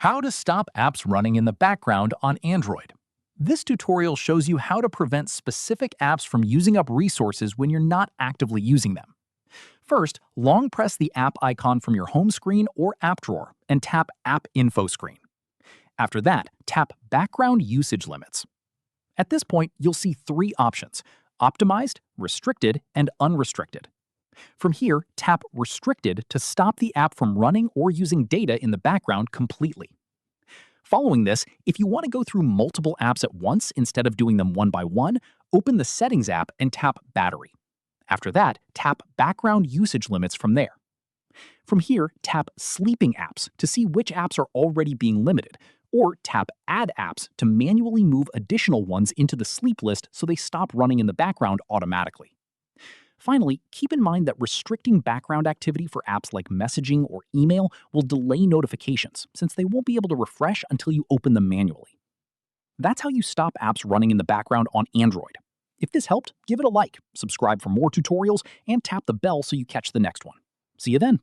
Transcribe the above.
How to stop apps running in the background on Android. This tutorial shows you how to prevent specific apps from using up resources when you're not actively using them. First, long press the app icon from your home screen or app drawer and tap App Info screen. After that, tap Background Usage Limits. At this point, you'll see three options: Optimized, Restricted, and Unrestricted. From here, tap Restricted to stop the app from running or using data in the background completely. Following this, if you want to go through multiple apps at once instead of doing them one by one, open the Settings app and tap Battery. After that, tap Background Usage Limits from there. From here, tap Sleeping Apps to see which apps are already being limited, or tap Add Apps to manually move additional ones into the sleep list so they stop running in the background automatically. Finally, keep in mind that restricting background activity for apps like messaging or email will delay notifications, since they won't be able to refresh until you open them manually. That's how you stop apps running in the background on Android. If this helped, give it a like, subscribe for more tutorials, and tap the bell so you catch the next one. See you then!